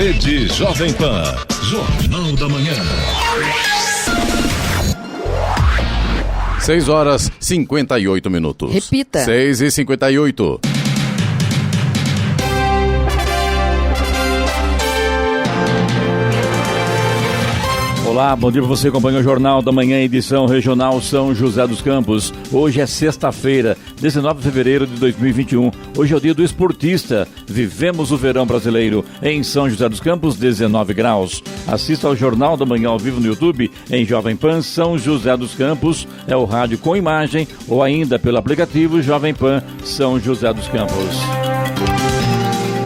Rede Jovem Pan, Jornal da Manhã. 6h58. Repita. 6h58. Olá, bom dia para você, acompanha o Jornal da Manhã, edição regional São José dos Campos. Hoje é sexta-feira, 19 de fevereiro de 2021. Hoje é o dia do esportista. Vivemos o verão brasileiro em São José dos Campos, 19 graus. Assista ao Jornal da Manhã ao vivo no YouTube, em Jovem Pan São José dos Campos. É o rádio com imagem ou ainda pelo aplicativo Jovem Pan São José dos Campos.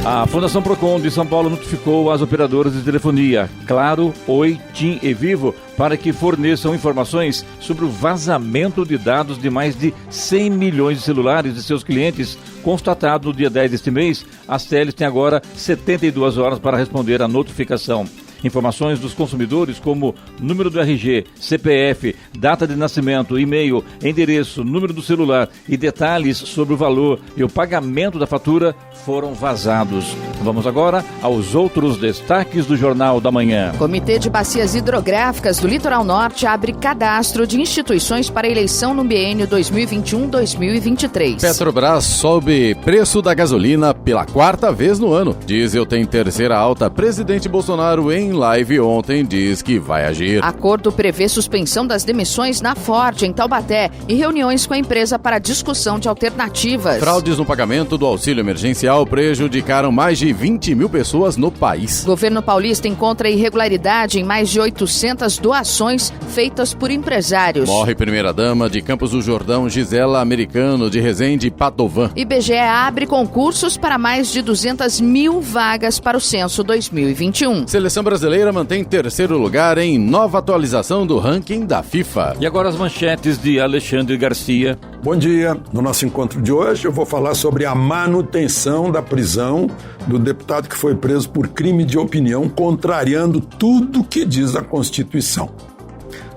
A Fundação Procon de São Paulo notificou as operadoras de telefonia Claro, Oi, TIM e Vivo para que forneçam informações sobre o vazamento de dados de mais de 100 milhões de celulares de seus clientes. Constatado no dia 10 deste mês, as teles têm agora 72 horas para responder à notificação. Informações dos consumidores como número do RG, CPF, data de nascimento, e-mail, endereço, número do celular e detalhes sobre o valor e o pagamento da fatura foram vazados. Vamos agora aos outros destaques do Jornal da Manhã. Comitê de Bacias Hidrográficas do Litoral Norte abre cadastro de instituições para eleição no biênio 2021-2023. Petrobras sobe preço da gasolina pela quarta vez no ano. Diesel tem terceira alta. Presidente Bolsonaro em live ontem diz que vai agir. Acordo prevê suspensão das demissões na Ford, em Taubaté, e reuniões com a empresa para discussão de alternativas. Fraudes no pagamento do auxílio emergencial prejudicaram mais de 20 mil pessoas no país. Governo paulista encontra irregularidade em mais de 800 doações feitas por empresários. Morre primeira-dama de Campos do Jordão, Gisela Americano, de Resende e Padovan. IBGE abre concursos para mais de 200 mil vagas para o censo 2021. Seleção brasileira mantém terceiro lugar em nova atualização do ranking da FIFA. E agora as manchetes de Alexandre Garcia. Bom dia. No nosso encontro de hoje eu vou falar sobre a manutenção da prisão do deputado que foi preso por crime de opinião, contrariando tudo que diz a Constituição.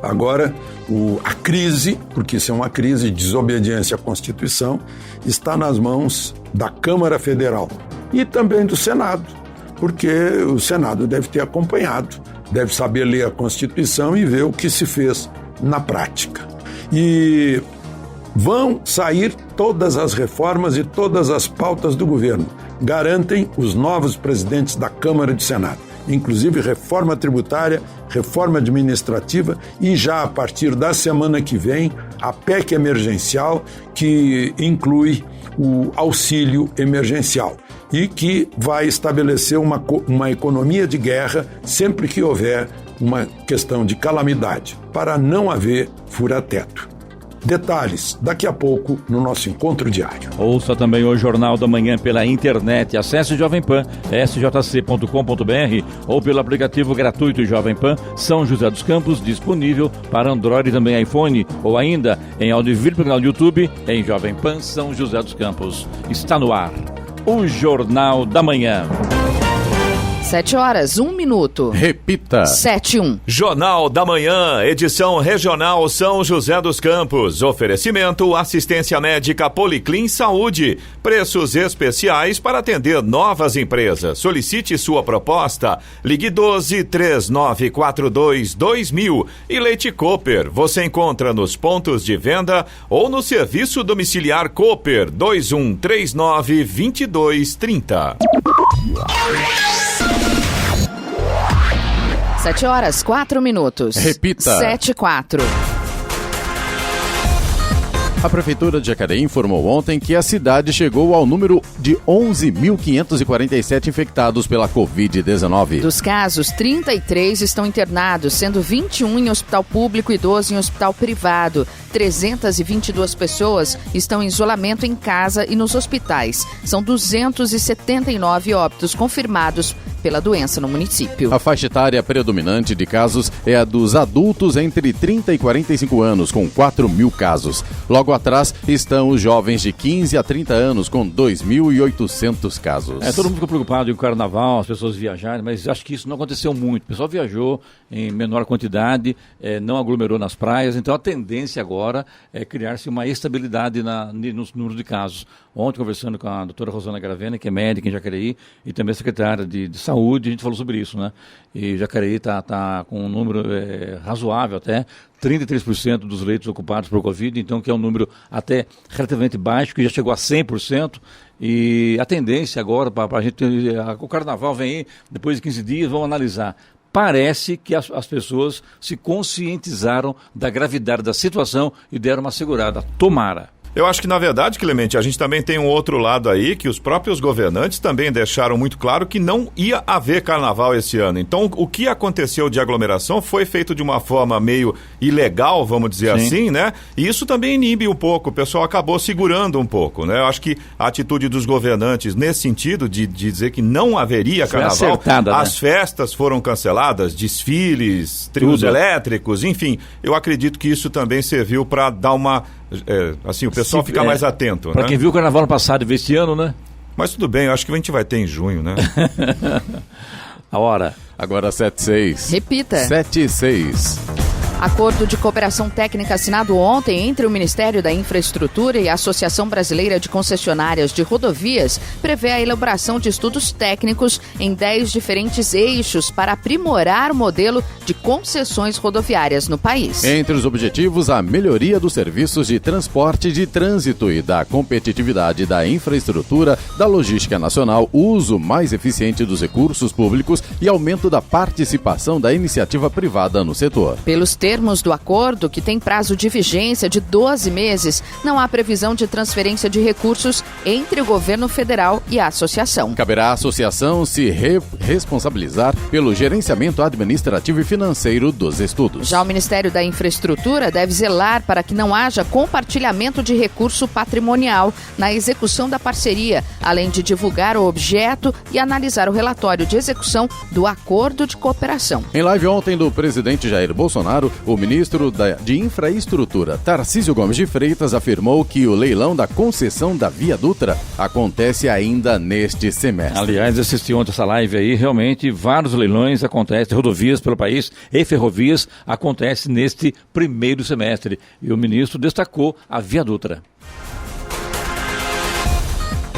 Agora, a crise, porque isso é uma crise de desobediência à Constituição, está nas mãos da Câmara Federal e também do Senado, porque o Senado deve ter acompanhado, deve saber ler a Constituição e ver o que se fez na prática. E vão sair todas as reformas e todas as pautas do governo, garantem os novos presidentes da Câmara e do Senado, inclusive reforma tributária, reforma administrativa e já a partir da semana que vem, a PEC emergencial, que inclui o auxílio emergencial e que vai estabelecer uma economia de guerra sempre que houver uma questão de calamidade, para não haver fura-teto. Detalhes, daqui a pouco, no nosso encontro diário. Ouça também o Jornal da Manhã pela internet. Acesse Jovem Pan, sjc.com.br ou pelo aplicativo gratuito Jovem Pan São José dos Campos, disponível para Android e também iPhone, ou ainda em áudio e vídeo pelo canal do YouTube em Jovem Pan São José dos Campos. Está no ar o Jornal da Manhã. 7h01. Repita. 7:01. Jornal da Manhã, edição regional São José dos Campos. Oferecimento assistência médica Policlin Saúde. Preços especiais para atender novas empresas. Solicite sua proposta. Ligue 12-3942-2000. E Leite Cooper. Você encontra nos pontos de venda ou no serviço domiciliar Cooper 2139-2230. 7h04. Repita. 7:04. A Prefeitura de Jacareí informou ontem que a cidade chegou ao número de 11.547 infectados pela Covid-19. Dos casos, 33 estão internados, sendo 21 em hospital público e 12 em hospital privado. 322 pessoas estão em isolamento em casa e nos hospitais. São 279 óbitos confirmados pela doença no município. A faixa etária predominante de casos é a dos adultos entre 30 e 45 anos, com 4.000 casos. Logo atrás estão os jovens de 15 a 30 anos, com 2.800 casos. Todo mundo ficou preocupado em carnaval, as pessoas viajarem, mas acho que isso não aconteceu muito. O pessoal viajou em menor quantidade, não aglomerou nas praias. Então a tendência agora é criar-se uma estabilidade nos números de casos. Ontem, conversando com a doutora Rosana Gravena, que é médica em Jacareí, e também secretária de Saúde, a gente falou sobre isso, né? E Jacareí está com um número razoável até, 33% dos leitos ocupados por Covid, então que é um número até relativamente baixo, que já chegou a 100%, e a tendência agora, para a gente, o carnaval vem aí, depois de 15 dias, vamos analisar. Parece que as pessoas se conscientizaram da gravidade da situação e deram uma segurada. Tomara. Eu acho que, na verdade, Clemente, a gente também tem um outro lado aí, que os próprios governantes também deixaram muito claro que não ia haver carnaval esse ano. Então, o que aconteceu de aglomeração foi feito de uma forma meio ilegal, vamos dizer assim, né? E isso também inibe um pouco, o pessoal acabou segurando um pouco, né? Eu acho que a atitude dos governantes nesse sentido de dizer que não haveria carnaval, foi acertada, as festas foram canceladas, desfiles, trios elétricos, enfim, eu acredito que isso também serviu para dar uma... assim, o pessoal fica mais atento, para né? quem viu o carnaval no passado e vê esse ano, né? Mas tudo bem, eu acho que a gente vai ter em junho, né? A hora. Agora 7:06. Repita. 7:06. Acordo de cooperação técnica assinado ontem entre o Ministério da Infraestrutura e a Associação Brasileira de Concessionárias de Rodovias prevê a elaboração de estudos técnicos em 10 diferentes eixos para aprimorar o modelo de concessões rodoviárias no país. Entre os objetivos, a melhoria dos serviços de transporte de trânsito e da competitividade da infraestrutura, da logística nacional, uso mais eficiente dos recursos públicos e aumento da participação da iniciativa privada no setor. Pelos termos do acordo, que tem prazo de vigência de 12 meses, não há previsão de transferência de recursos entre o governo federal e a associação. Caberá à associação se responsabilizar pelo gerenciamento administrativo e financeiro dos estudos. Já o Ministério da Infraestrutura deve zelar para que não haja compartilhamento de recurso patrimonial na execução da parceria, além de divulgar o objeto e analisar o relatório de execução do acordo de cooperação. Em live ontem do presidente Jair Bolsonaro, o ministro de Infraestrutura, Tarcísio Gomes de Freitas, afirmou que o leilão da concessão da Via Dutra acontece ainda neste semestre. Aliás, assisti ontem essa live aí, realmente vários leilões acontecem, rodovias pelo país e ferrovias acontecem neste primeiro semestre. E o ministro destacou a Via Dutra.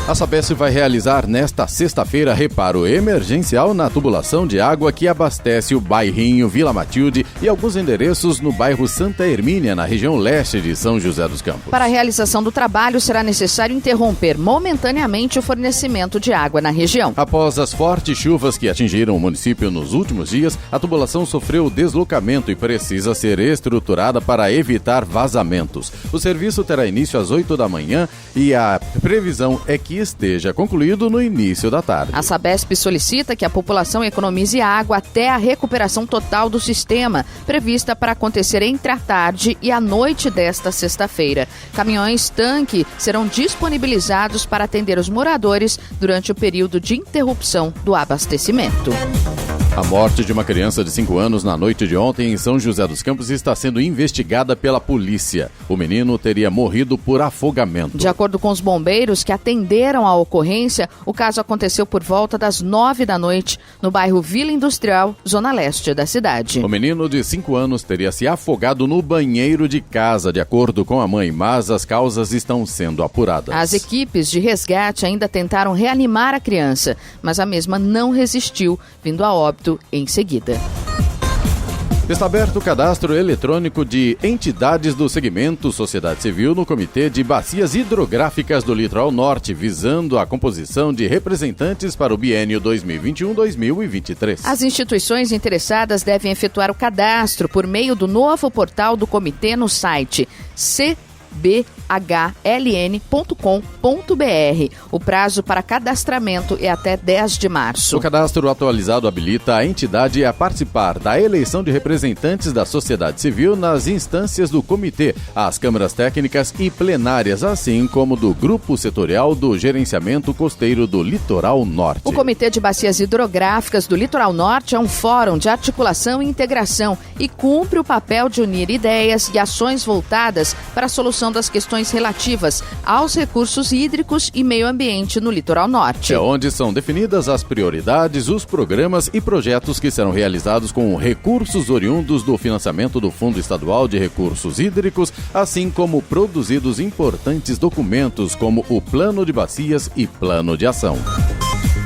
A Sabesp vai realizar nesta sexta-feira reparo emergencial na tubulação de água que abastece o bairrinho Vila Matilde e alguns endereços no bairro Santa Hermínia, na região leste de São José dos Campos. Para a realização do trabalho, será necessário interromper momentaneamente o fornecimento de água na região. Após as fortes chuvas que atingiram o município nos últimos dias, a tubulação sofreu deslocamento e precisa ser estruturada para evitar vazamentos. O serviço terá início às 8 da manhã e a previsão é que esteja concluído no início da tarde. A Sabesp solicita que a população economize água até a recuperação total do sistema, prevista para acontecer entre a tarde e a noite desta sexta-feira. Caminhões-tanque serão disponibilizados para atender os moradores durante o período de interrupção do abastecimento. A morte de uma criança de 5 anos na noite de ontem em São José dos Campos está sendo investigada pela polícia. O menino teria morrido por afogamento. De acordo com os bombeiros que atenderam a ocorrência, o caso aconteceu por volta das 9 da noite, no bairro Vila Industrial, zona leste da cidade. O menino de 5 anos teria se afogado no banheiro de casa, de acordo com a mãe, mas as causas estão sendo apuradas. As equipes de resgate ainda tentaram reanimar a criança, mas a mesma não resistiu, vindo a óbito em seguida. Está aberto o cadastro eletrônico de entidades do segmento Sociedade Civil no Comitê de Bacias Hidrográficas do Litoral Norte, visando a composição de representantes para o biênio 2021-2023. As instituições interessadas devem efetuar o cadastro por meio do novo portal do comitê no site cbhln.com.br. O prazo para cadastramento é até 10 de março. O cadastro atualizado habilita a entidade a participar da eleição de representantes da sociedade civil nas instâncias do comitê, as câmaras técnicas e plenárias, assim como do grupo setorial do gerenciamento costeiro do Litoral Norte. O Comitê de Bacias Hidrográficas do Litoral Norte é um fórum de articulação e integração e cumpre o papel de unir ideias e ações voltadas para a solução resolução das questões relativas aos recursos hídricos e meio ambiente no litoral norte. É onde são definidas as prioridades, os programas e projetos que serão realizados com recursos oriundos do financiamento do Fundo Estadual de Recursos Hídricos, assim como produzidos importantes documentos como o Plano de Bacias e Plano de Ação.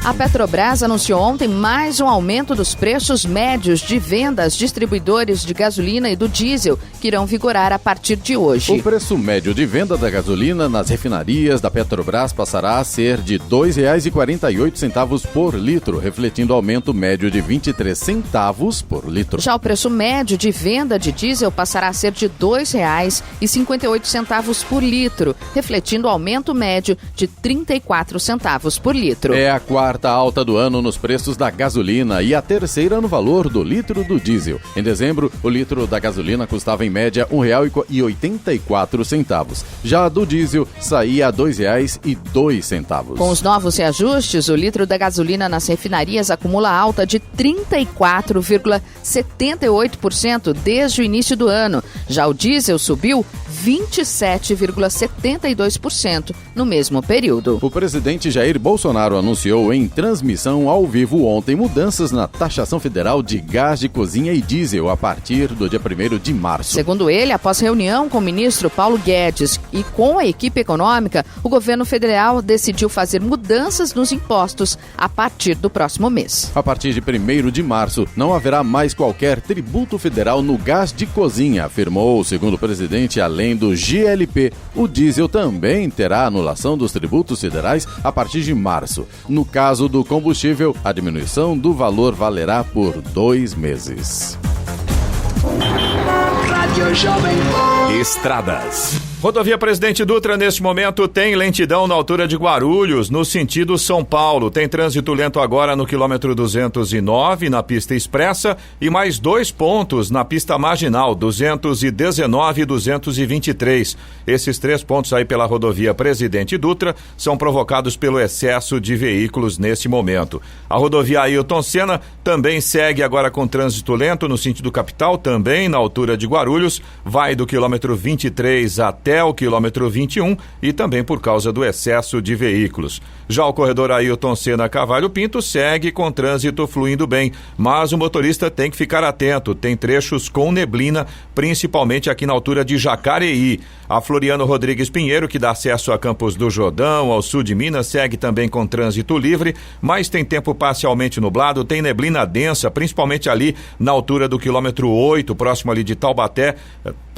A Petrobras anunciou ontem mais um aumento dos preços médios de venda aos distribuidores de gasolina e do diesel, que irão vigorar a partir de hoje. O preço médio de venda da gasolina nas refinarias da Petrobras passará a ser de R$ 2,48 por litro, refletindo aumento médio de 23 centavos por litro. Já o preço médio de venda de diesel passará a ser de R$ 2,58 por litro, refletindo aumento médio de 34 centavos por litro. É a quarta alta do ano nos preços da gasolina e a terceira no valor do litro do diesel. Em dezembro, o litro da gasolina custava em média R$ 1,84. Já a do diesel saía a R$ 2,02. Com os novos reajustes, o litro da gasolina nas refinarias acumula alta de 34,78% desde o início do ano. Já o diesel subiu 27,72% no mesmo período. O presidente Jair Bolsonaro anunciou em transmissão ao vivo ontem mudanças na taxação federal de gás de cozinha e diesel a partir do dia 1º de março. Segundo ele, após reunião com o ministro Paulo Guedes e com a equipe econômica, o governo federal decidiu fazer mudanças nos impostos a partir do próximo mês. A partir de 1º de março, não haverá mais qualquer tributo federal no gás de cozinha, afirmou, segundo o presidente, além do GLP. O diesel também terá anulação dos tributos federais a partir de março. No caso do combustível, a diminuição do valor valerá por 2 meses. Estradas. Rodovia Presidente Dutra, neste momento, tem lentidão na altura de Guarulhos, no sentido São Paulo. Tem trânsito lento agora no quilômetro 209, na pista expressa, e mais 2 pontos na pista marginal, 219 e 223. Esses 3 pontos aí pela rodovia Presidente Dutra são provocados pelo excesso de veículos neste momento. A rodovia Ailton Senna também segue agora com trânsito lento no sentido capital, também na altura de Guarulhos, vai do quilômetro 23 até o quilômetro 21 e também por causa do excesso de veículos. Já o corredor Ailton Senna Cavalho Pinto segue com trânsito fluindo bem, mas o motorista tem que ficar atento, tem trechos com neblina, principalmente aqui na altura de Jacareí. A Floriano Rodrigues Pinheiro, que dá acesso a Campos do Jordão, ao sul de Minas, segue também com trânsito livre, mas tem tempo parcialmente nublado, tem neblina densa, principalmente ali na altura do quilômetro 8, próximo ali de Taubaté.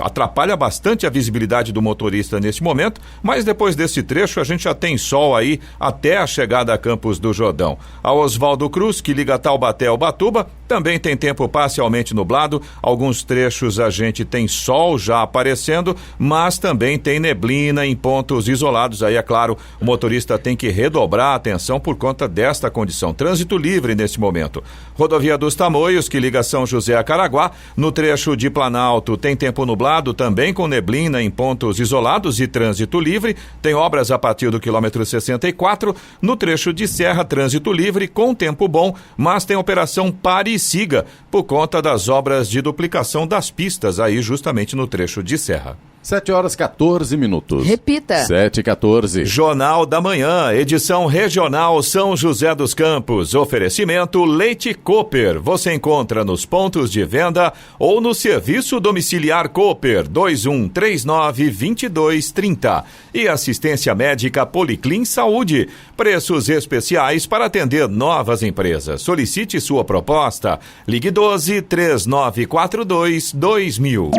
Atrapalha bastante a visibilidade do motorista nesse momento, mas depois desse trecho a gente já tem sol aí até a chegada a Campos do Jordão. A Oswaldo Cruz, que liga Taubaté ao Batuba, também tem tempo parcialmente nublado, alguns trechos a gente tem sol já aparecendo, mas também tem neblina em pontos isolados. Aí, é claro, o motorista tem que redobrar a atenção por conta desta condição. Trânsito livre neste momento. Rodovia dos Tamoios, que liga São José a Caraguá, no trecho de Planalto tem tempo nublado, também com neblina em pontos isolados e trânsito livre. Tem obras a partir do quilômetro 64. No trecho de Serra, trânsito livre com tempo bom, mas tem operação pare e siga por conta das obras de duplicação das pistas aí justamente no trecho de Serra. 7h14. Repita. 7h14. Jornal da Manhã, edição regional São José dos Campos. Oferecimento Leite Cooper. Você encontra nos pontos de venda ou no serviço domiciliar Cooper 2139-2230. E assistência médica Policlin Saúde. Preços especiais para atender novas empresas. Solicite sua proposta. Ligue 12-3942-2000.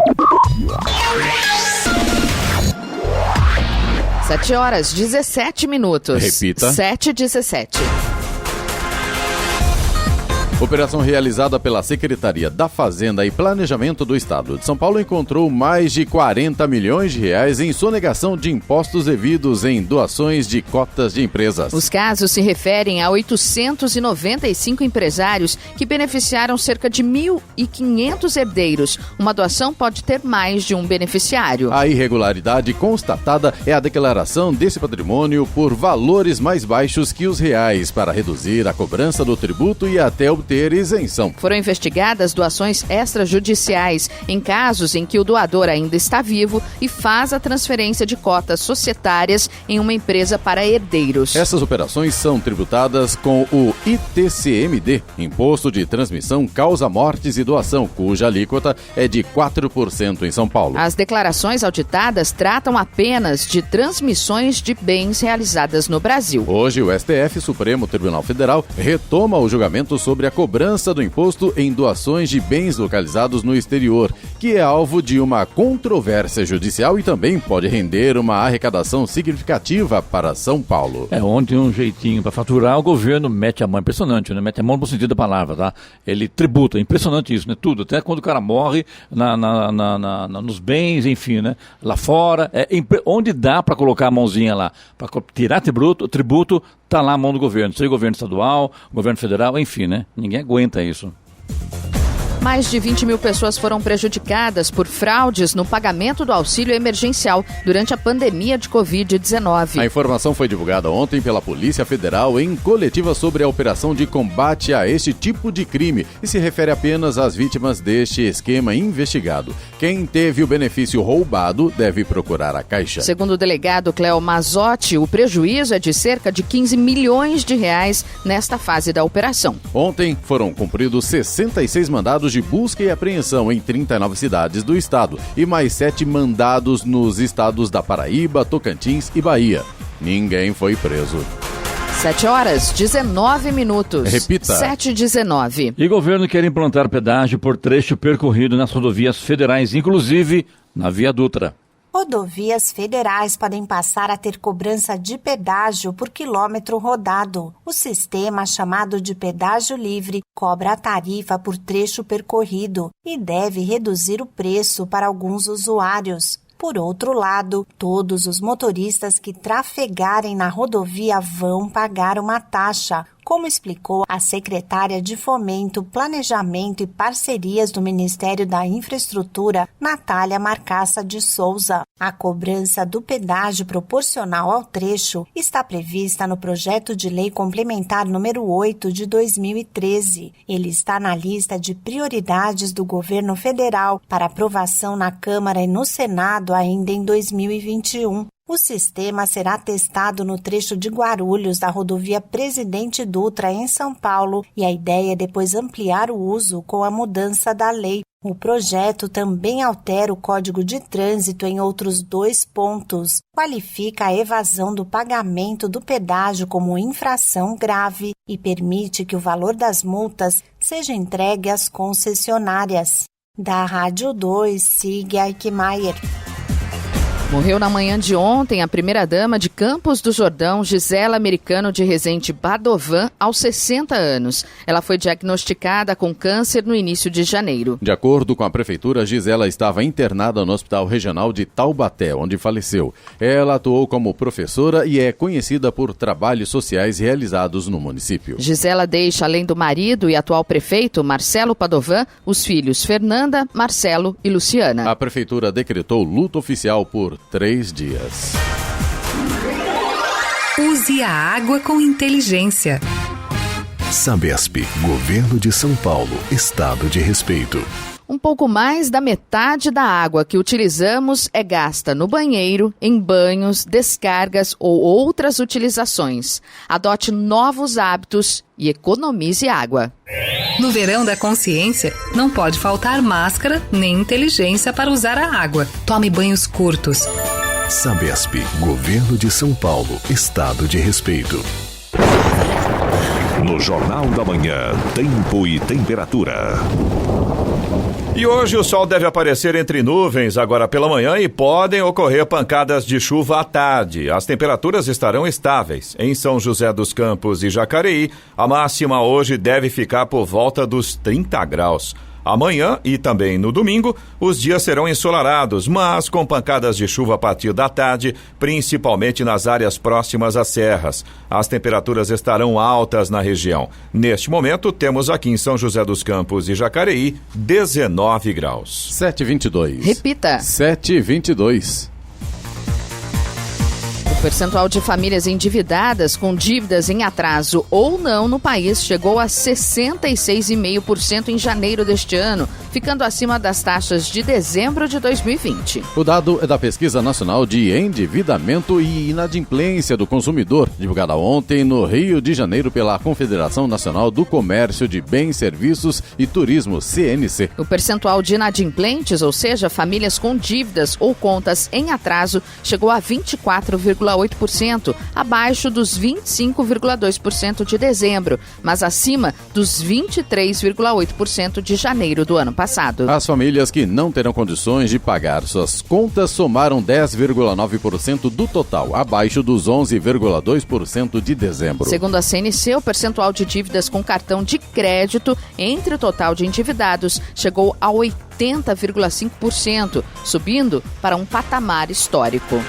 7h17. Repita. 7h17. Operação realizada pela Secretaria da Fazenda e Planejamento do Estado de São Paulo encontrou mais de 40 milhões de reais em sonegação de impostos devidos em doações de cotas de empresas. Os casos se referem a 895 empresários que beneficiaram cerca de 1.500 herdeiros. Uma doação pode ter mais de um beneficiário. A irregularidade constatada é a declaração desse patrimônio por valores mais baixos que os reais para reduzir a cobrança do tributo e até obter ter isenção. Foram investigadas doações extrajudiciais em casos em que o doador ainda está vivo e faz a transferência de cotas societárias em uma empresa para herdeiros. Essas operações são tributadas com o ITCMD, Imposto de Transmissão, Causa-Mortes e Doação, cuja alíquota é de 4% em São Paulo. As declarações auditadas tratam apenas de transmissões de bens realizadas no Brasil. Hoje, o STF, Supremo Tribunal Federal, retoma o julgamento sobre a cobrança do imposto em doações de bens localizados no exterior, que é alvo de uma controvérsia judicial e também pode render uma arrecadação significativa para São Paulo. Ontem um jeitinho para faturar, o governo mete a mão, impressionante, né? Mete a mão no sentido da palavra, tá? Ele tributa, impressionante isso, né? Tudo, até quando o cara morre nos bens, enfim, né? Lá fora, onde dá para colocar a mãozinha lá, para tirar tributo, tá lá a mão do governo, seja governo estadual, governo federal, enfim, né? Ninguém aguenta isso. Mais de 20 mil pessoas foram prejudicadas por fraudes no pagamento do auxílio emergencial durante a pandemia de Covid-19. A informação foi divulgada ontem pela Polícia Federal em coletiva sobre a operação de combate a este tipo de crime e se refere apenas às vítimas deste esquema investigado. Quem teve o benefício roubado deve procurar a Caixa. Segundo o delegado Cléo Mazzotti, o prejuízo é de cerca de 15 milhões de reais nesta fase da operação. Ontem foram cumpridos 66 mandados de busca e apreensão em 39 cidades do estado e mais 7 mandados nos estados da Paraíba, Tocantins e Bahia. Ninguém foi preso. 7h19. Repita. 7h19. E governo quer implantar pedágio por trecho percorrido nas rodovias federais, inclusive na Via Dutra. Rodovias federais podem passar a ter cobrança de pedágio por quilômetro rodado. O sistema, chamado de pedágio livre, cobra a tarifa por trecho percorrido e deve reduzir o preço para alguns usuários. Por outro lado, todos os motoristas que trafegarem na rodovia vão pagar uma taxa, como explicou a secretária de Fomento, Planejamento e Parcerias do Ministério da Infraestrutura, Natália Marcaça de Souza. A cobrança do pedágio proporcional ao trecho está prevista no projeto de lei complementar número 8 de 2013. Ele está na lista de prioridades do governo federal para aprovação na Câmara e no Senado ainda em 2021. O sistema será testado no trecho de Guarulhos, da rodovia Presidente Dutra, em São Paulo, e a ideia é depois ampliar o uso com a mudança da lei. O projeto também altera o Código de Trânsito em outros 2 pontos. Qualifica a evasão do pagamento do pedágio como infração grave e permite que o valor das multas seja entregue às concessionárias. Da Rádio 2, Sig Eichmeier. Morreu na manhã de ontem a primeira-dama de Campos do Jordão, Gisela Americano de Rezende Badovan, aos 60 anos. Ela foi diagnosticada com câncer no início de janeiro. De acordo com a prefeitura, Gisela estava internada no Hospital Regional de Taubaté, onde faleceu. Ela atuou como professora e é conhecida por trabalhos sociais realizados no município. Gisela deixa, além do marido e atual prefeito, Marcelo Padovan, os filhos Fernanda, Marcelo e Luciana. A prefeitura decretou luto oficial por 3 dias. Use a água com inteligência. Sabesp, Governo de São Paulo, Estado de Respeito. Um pouco mais da metade da água que utilizamos é gasta no banheiro, em banhos, descargas ou outras utilizações. Adote novos hábitos e economize água. No verão da consciência, não pode faltar máscara nem inteligência para usar a água. Tome banhos curtos. Sabesp, Governo de São Paulo, Estado de Respeito. No Jornal da Manhã, tempo e temperatura. E hoje o sol deve aparecer entre nuvens agora pela manhã e podem ocorrer pancadas de chuva à tarde. As temperaturas estarão estáveis. Em São José dos Campos e Jacareí, a máxima hoje deve ficar por volta dos 30 graus. Amanhã e também no domingo, os dias serão ensolarados, mas com pancadas de chuva a partir da tarde, principalmente nas áreas próximas às serras. As temperaturas estarão altas na região. Neste momento, temos aqui em São José dos Campos e Jacareí, 19 graus. 7h22. Repita. 7h22. O O percentual de famílias endividadas com dívidas em atraso ou não no país chegou a 66,5% em janeiro deste ano, ficando acima das taxas de dezembro de 2020. O dado é da Pesquisa Nacional de Endividamento e Inadimplência do Consumidor, divulgada ontem no Rio de Janeiro pela Confederação Nacional do Comércio de Bens, Serviços e Turismo, CNC. O percentual de inadimplentes, ou seja, famílias com dívidas ou contas em atraso, chegou a 24,8%, abaixo dos 25,2% de dezembro, mas acima dos 23,8% de janeiro do ano passado. As famílias que não terão condições de pagar suas contas somaram 10,9% do total, abaixo dos 11,2% de dezembro. Segundo a CNC, o percentual de dívidas com cartão de crédito entre o total de endividados chegou a 80,5%, subindo para um patamar histórico.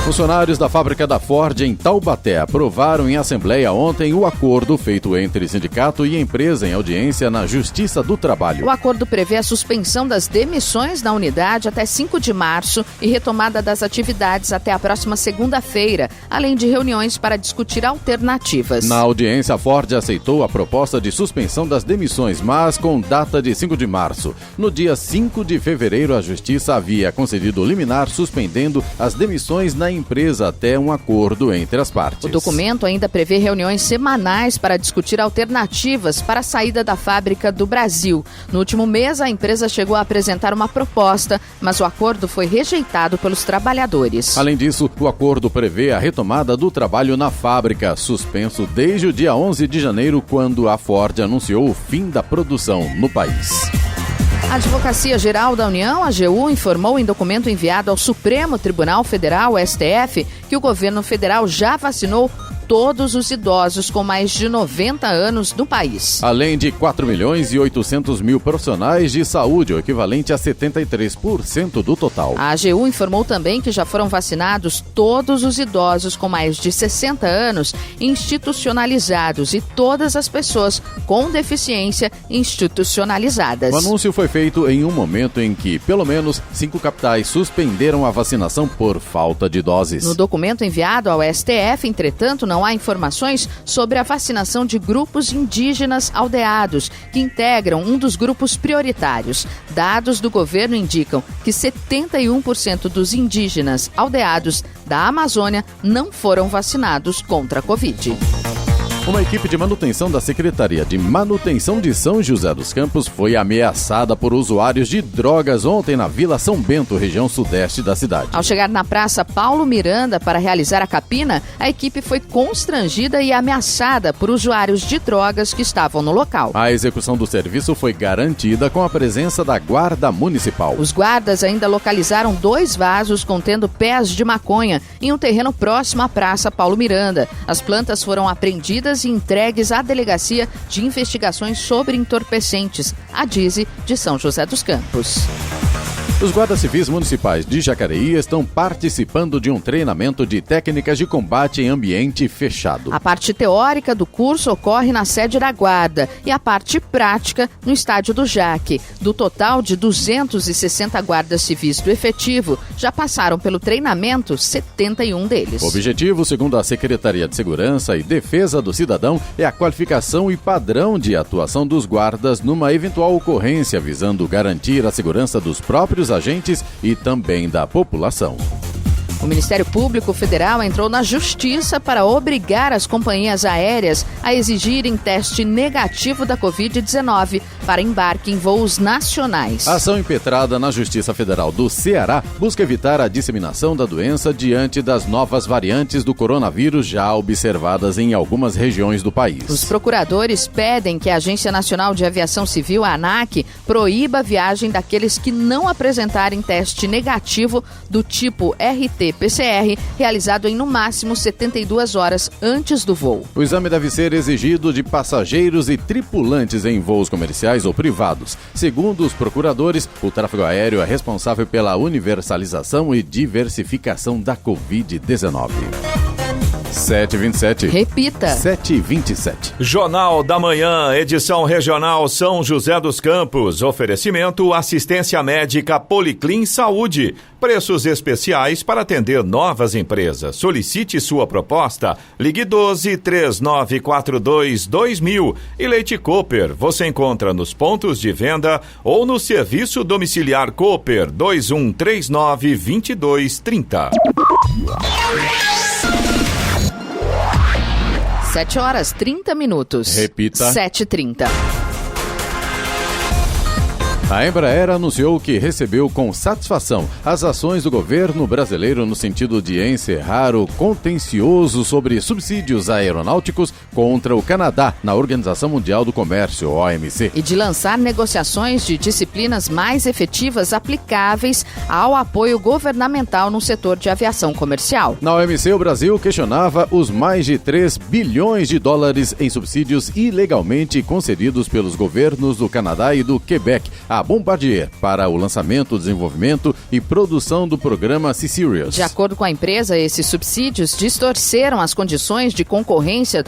Funcionários da fábrica da Ford em Taubaté aprovaram em assembleia ontem o acordo feito entre sindicato e empresa em audiência na Justiça do Trabalho. O acordo prevê a suspensão das demissões na unidade até 5 de março e retomada das atividades até a próxima segunda-feira, além de reuniões para discutir alternativas. Na audiência, a Ford aceitou a proposta de suspensão das demissões, mas com data de 5 de março. No dia 5 de fevereiro, a Justiça havia concedido liminar suspendendo as demissões na empresa até um acordo entre as partes. O documento ainda prevê reuniões semanais para discutir alternativas para a saída da fábrica do Brasil. No último mês, a empresa chegou a apresentar uma proposta, mas o acordo foi rejeitado pelos trabalhadores. Além disso, o acordo prevê a retomada do trabalho na fábrica, suspenso desde o dia 11 de janeiro, quando a Ford anunciou o fim da produção no país. A Advocacia Geral da União, AGU, informou em documento enviado ao Supremo Tribunal Federal, STF, que o governo federal já vacinou todos os idosos com mais de 90 anos no país. Além de 4.800.000 profissionais de saúde, o equivalente a 73% do total. A AGU informou também que já foram vacinados todos os idosos com mais de 60 anos institucionalizados e todas as pessoas com deficiência institucionalizadas. O anúncio foi feito em um momento em que, pelo menos, 5 capitais suspenderam a vacinação por falta de doses. No documento enviado ao STF, entretanto, não há informações sobre a vacinação de grupos indígenas aldeados, que integram um dos grupos prioritários. Dados do governo indicam que 71% dos indígenas aldeados da Amazônia não foram vacinados contra a Covid. Uma equipe de manutenção da Secretaria de Manutenção de São José dos Campos foi ameaçada por usuários de drogas ontem na Vila São Bento, região sudeste da cidade. Ao chegar na Praça Paulo Miranda para realizar a capina, a equipe foi constrangida e ameaçada por usuários de drogas que estavam no local. A execução do serviço foi garantida com a presença da Guarda Municipal. Os guardas ainda localizaram 2 vasos contendo pés de maconha em um terreno próximo à Praça Paulo Miranda. As plantas foram apreendidas e entregues à Delegacia de Investigações sobre Entorpecentes, a DISE, de São José dos Campos. Os guardas civis municipais de Jacareí estão participando de um treinamento de técnicas de combate em ambiente fechado. A parte teórica do curso ocorre na sede da Guarda e a parte prática no estádio do Jaque. Do total de 260 guardas civis do efetivo, já passaram pelo treinamento 71 deles. O objetivo, segundo a Secretaria de Segurança e Defesa do Cidadão, é a qualificação e padrão de atuação dos guardas numa eventual ocorrência, visando garantir a segurança dos próprios agentes e também da população. O Ministério Público Federal entrou na Justiça para obrigar as companhias aéreas a exigirem teste negativo da Covid-19 para embarque em voos nacionais. A ação impetrada na Justiça Federal do Ceará busca evitar a disseminação da doença diante das novas variantes do coronavírus já observadas em algumas regiões do país. Os procuradores pedem que a Agência Nacional de Aviação Civil, a ANAC, proíba a viagem daqueles que não apresentarem teste negativo do tipo RT-PCR, realizado em no máximo 72 horas antes do voo. O exame deve ser exigido de passageiros e tripulantes em voos comerciais ou privados. Segundo os procuradores, o tráfego aéreo é responsável pela universalização e diversificação da Covid-19. 7h27. Repita. 7h27. Jornal da Manhã, edição regional São José dos Campos. Oferecimento assistência médica Policlin Saúde. Preços especiais para atender novas empresas. Solicite sua proposta. Ligue 12-3942-2000. E Leite Cooper. Você encontra nos pontos de venda ou no serviço domiciliar Cooper 2139-2230. 7h30. Repita. 7h30. A Embraer anunciou que recebeu com satisfação as ações do governo brasileiro no sentido de encerrar o contencioso sobre subsídios aeronáuticos contra o Canadá na Organização Mundial do Comércio, OMC. E de lançar negociações de disciplinas mais efetivas aplicáveis ao apoio governamental no setor de aviação comercial. Na OMC, o Brasil questionava os mais de 3 bilhões de dólares em subsídios ilegalmente concedidos pelos governos do Canadá e do Quebec a Bombardier para o lançamento, desenvolvimento e produção do programa C-Series. De acordo com a empresa, esses subsídios distorceram as condições de concorrência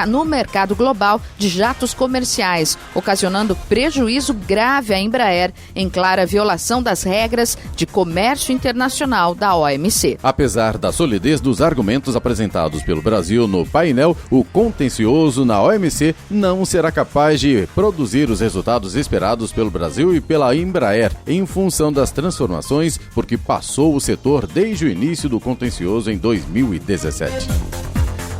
no mercado global de jatos comerciais, ocasionando prejuízo grave à Embraer, em clara violação das regras de comércio internacional da OMC. Apesar da solidez dos argumentos apresentados pelo Brasil no painel, o contencioso na OMC não será capaz de produzir os resultados esperados pelo Brasil e pela Embraer, em função das transformações porque passou o setor desde o início do contencioso em 2017.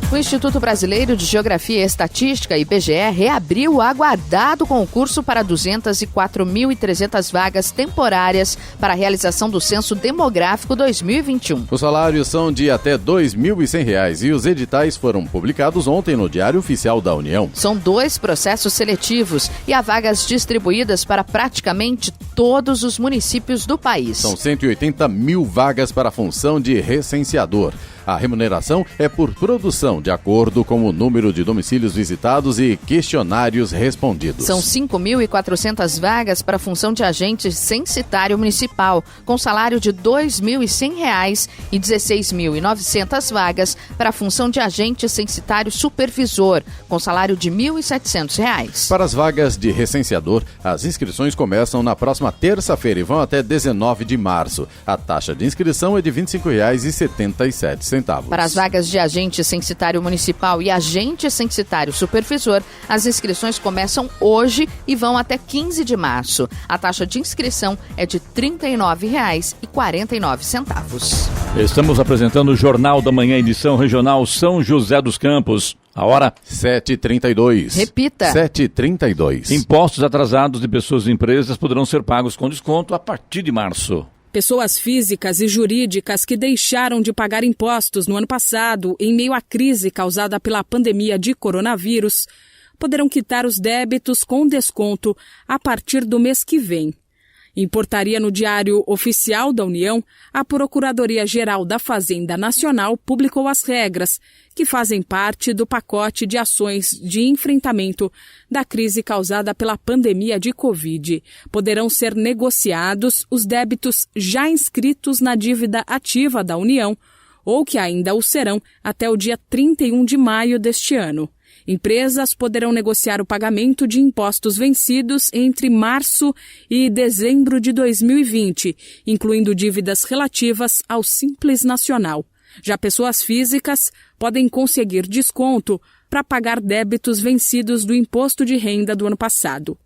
O Instituto Brasileiro de Geografia e Estatística, IBGE, reabriu o aguardado concurso para 204.300 vagas temporárias para a realização do Censo Demográfico 2021. Os salários são de até R$ 2.100 e os editais foram publicados ontem no Diário Oficial da União. São 2 processos seletivos e há vagas distribuídas para praticamente todos os municípios do país. São 180 mil vagas para a função de recenseador. A remuneração é por produção, de acordo com o número de domicílios visitados e questionários respondidos. São 5.400 vagas para a função de agente censitário municipal, com salário de R$ 2.100 e 16.900 vagas para a função de agente censitário supervisor, com salário de R$ 1.700. Para as vagas de recenseador, as inscrições começam na próxima terça-feira e vão até 19 de março. A taxa de inscrição é de R$ 25,77. Para as vagas de agente censitário municipal e agente censitário supervisor, as inscrições começam hoje e vão até 15 de março. A taxa de inscrição é de R$ 39,49. Estamos apresentando o Jornal da Manhã, edição regional São José dos Campos. A hora? 7h32. Repita. 7h32. Impostos atrasados de pessoas e empresas poderão ser pagos com desconto a partir de março. Pessoas físicas e jurídicas que deixaram de pagar impostos no ano passado, em meio à crise causada pela pandemia de coronavírus, poderão quitar os débitos com desconto a partir do mês que vem. Em portaria no Diário Oficial da União, a Procuradoria-Geral da Fazenda Nacional publicou as regras que fazem parte do pacote de ações de enfrentamento da crise causada pela pandemia de Covid. Poderão ser negociados os débitos já inscritos na dívida ativa da União ou que ainda o serão até o dia 31 de maio deste ano. Empresas poderão negociar o pagamento de impostos vencidos entre março e dezembro de 2020, incluindo dívidas relativas ao Simples Nacional. Já pessoas físicas podem conseguir desconto para pagar débitos vencidos do imposto de renda do ano passado.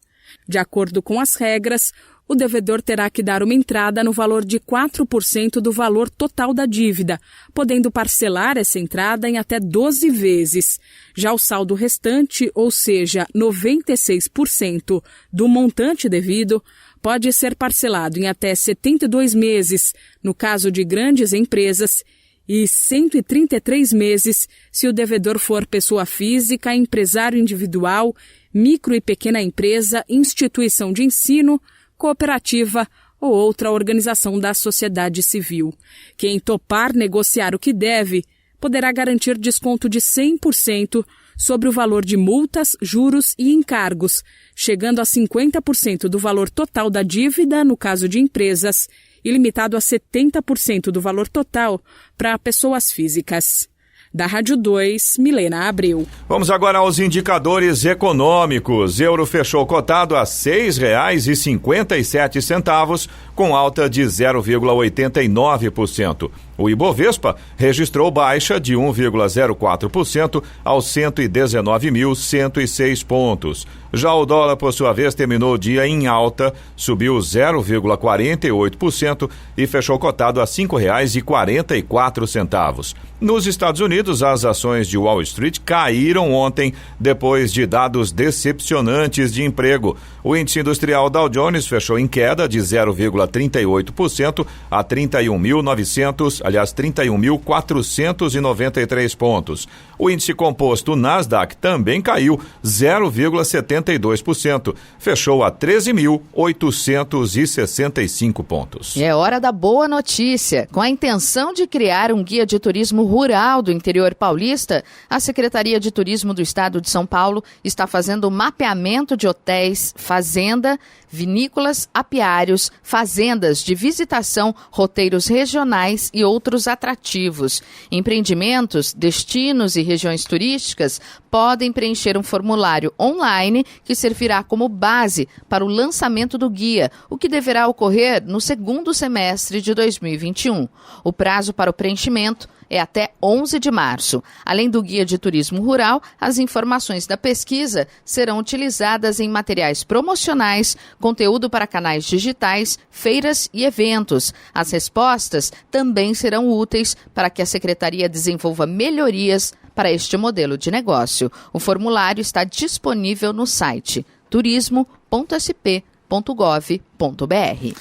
De acordo com as regras, o devedor terá que dar uma entrada no valor de 4% do valor total da dívida, podendo parcelar essa entrada em até 12 vezes. Já o saldo restante, ou seja, 96% do montante devido, pode ser parcelado em até 72 meses, no caso de grandes empresas, e 133 meses se o devedor for pessoa física, empresário individual, micro e pequena empresa, instituição de ensino, cooperativa ou outra organização da sociedade civil. Quem topar negociar o que deve poderá garantir desconto de 100% sobre o valor de multas, juros e encargos, chegando a 50% do valor total da dívida no caso de empresas e limitado a 70% do valor total para pessoas físicas. Da Rádio 2, Milena Abreu. Vamos agora aos indicadores econômicos. Euro fechou cotado a R$ 6,57, com alta de 0,89%. O Ibovespa registrou baixa de 1,04% aos 119.106 pontos. Já o dólar, por sua vez, terminou o dia em alta, subiu 0,48% e fechou cotado a R$ 5,44. Nos Estados Unidos, as ações de Wall Street caíram ontem depois de dados decepcionantes de emprego. O índice industrial Dow Jones fechou em queda de 0,38% a 31.493 pontos. O índice composto Nasdaq também caiu 0,72%, fechou a 13.865 pontos. E é hora da boa notícia. Com a intenção de criar um guia de turismo rural do interior paulista, a Secretaria de Turismo do Estado de São Paulo está fazendo o mapeamento de hotéis, fazenda, vinícolas, apiários, fazendas de visitação, roteiros regionais e outros atrativos. Empreendimentos, destinos e regiões turísticas podem preencher um formulário online que servirá como base para o lançamento do guia, o que deverá ocorrer no segundo semestre de 2021. O prazo para o preenchimento é até 11 de março. Além do guia de turismo rural, as informações da pesquisa serão utilizadas em materiais promocionais, conteúdo para canais digitais, feiras e eventos. As respostas também serão úteis para que a Secretaria desenvolva melhorias para este modelo de negócio. O formulário está disponível no site turismo.sp.gov.br.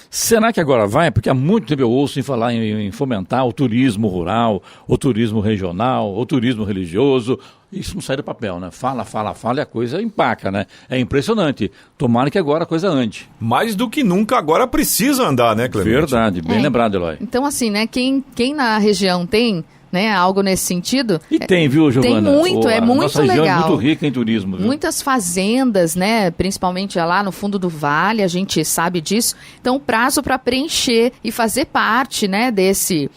Será que agora vai? Porque há muito tempo eu ouço em falar em fomentar o turismo rural, o turismo regional, o turismo religioso. Isso não sai do papel, né? Fala e a coisa empaca, né? É impressionante. Tomara que agora a coisa ande. Mais do que nunca agora precisa andar, né, Clemente? Verdade, bem lembrado, Eloy. Então, assim, né? Quem na região tem, né, algo nesse sentido. E tem, viu, Giovana? Tem muito, é muito nossa legal. Região é muito rica em turismo. Viu? Muitas fazendas, né, principalmente lá no fundo do vale, a gente sabe disso. Então, o prazo para preencher e fazer parte, né, desse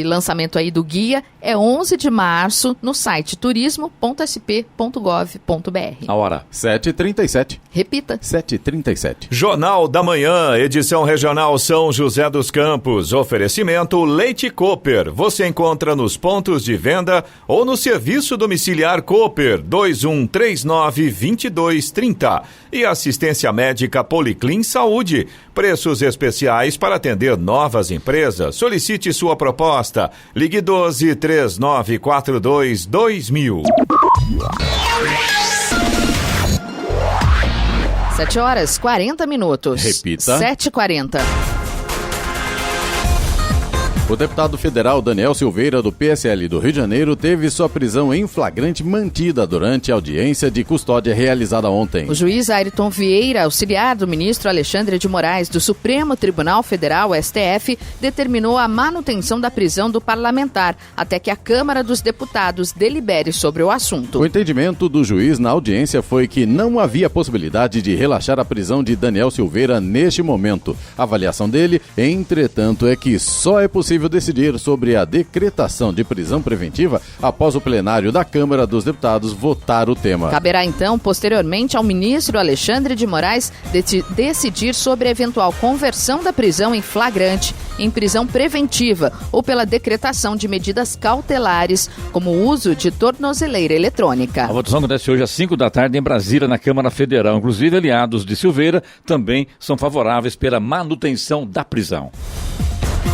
lançamento aí do guia é 11 de março no site turismo.sp.gov.br. A hora? 7h37. Repita. 7h37. Jornal da Manhã, edição regional São José dos Campos. Oferecimento Leite Cooper. Você encontra nos pontos de venda ou no serviço domiciliar Cooper 2139-2230. E assistência médica Policlin Saúde. Preços especiais para atender novas empresas. Solicite sua proposta. Ligue 12-3942-2000. 7h40. Repita. 7h40. O deputado federal Daniel Silveira, do PSL do Rio de Janeiro, teve sua prisão em flagrante mantida durante a audiência de custódia realizada ontem. O juiz Ayrton Vieira, auxiliar do ministro Alexandre de Moraes do Supremo Tribunal Federal, STF, determinou a manutenção da prisão do parlamentar até que a Câmara dos Deputados delibere sobre o assunto. O entendimento do juiz na audiência foi que não havia possibilidade de relaxar a prisão de Daniel Silveira neste momento. A avaliação dele, entretanto, é que só é possível decidir sobre a decretação de prisão preventiva após o plenário da Câmara dos Deputados votar o tema. Caberá então, posteriormente, ao ministro Alexandre de Moraes decidir sobre a eventual conversão da prisão em flagrante em prisão preventiva ou pela decretação de medidas cautelares, como o uso de tornozeleira eletrônica. A votação acontece hoje às 5 da tarde em Brasília, na Câmara Federal. Inclusive, aliados de Silveira também são favoráveis pela manutenção da prisão.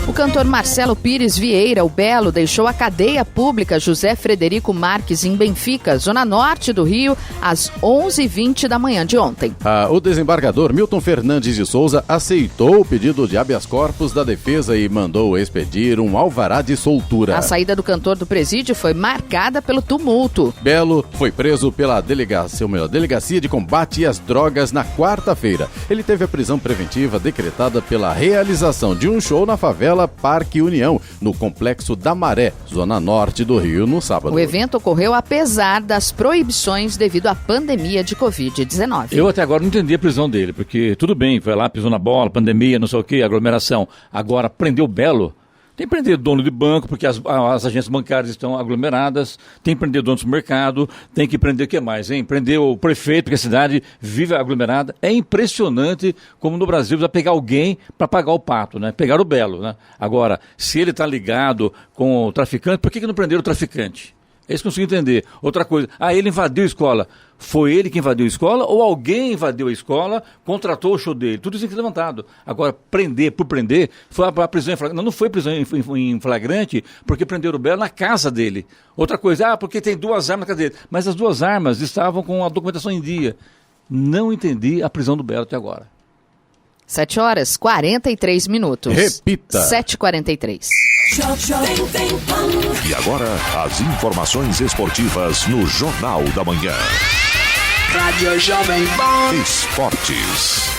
O cantor Marcelo Pires Vieira, o Belo, deixou a cadeia pública José Frederico Marques em Benfica, zona norte do Rio, às 11h20 da manhã de ontem. O desembargador Milton Fernandes de Souza aceitou o pedido de habeas corpus da defesa e mandou expedir um alvará de soltura. A saída do cantor do presídio foi marcada pelo tumulto. Belo foi preso pela Delegacia de Combate às Drogas na quarta-feira. Ele teve a prisão preventiva decretada pela realização de um show na favela Parque União, no Complexo da Maré, zona norte do Rio, no sábado. O evento ocorreu apesar das proibições devido à pandemia de Covid-19. Eu até agora não entendi a prisão dele, porque tudo bem, foi lá, pisou na bola, pandemia, não sei o que, aglomeração. Agora, prendeu o Belo. Tem que prender dono de banco, porque as agências bancárias estão aglomeradas, tem que prender dono do supermercado, tem que prender o que mais, hein? Prender o prefeito, porque a cidade vive aglomerada. É impressionante como no Brasil vai pegar alguém para pagar o pato, né? Pegar o belo, né? Agora, se ele está ligado com o traficante, por que não prenderam o traficante? É isso que eu consigo entender. Outra coisa, ele invadiu a escola. Foi ele que invadiu a escola ou alguém invadiu a escola, contratou o show dele? Tudo isso tem que ser levantado. Agora, prender, foi a prisão em flagrante. Não foi prisão em flagrante, porque prenderam o Belo na casa dele. Outra coisa, porque tem 2 armas na casa dele. Mas as 2 armas estavam com a documentação em dia. Não entendi a prisão do Belo até agora. 7h43. Repita. 7h43. E agora, as informações esportivas no Jornal da Manhã. Rádio Jovem Pan. Esportes.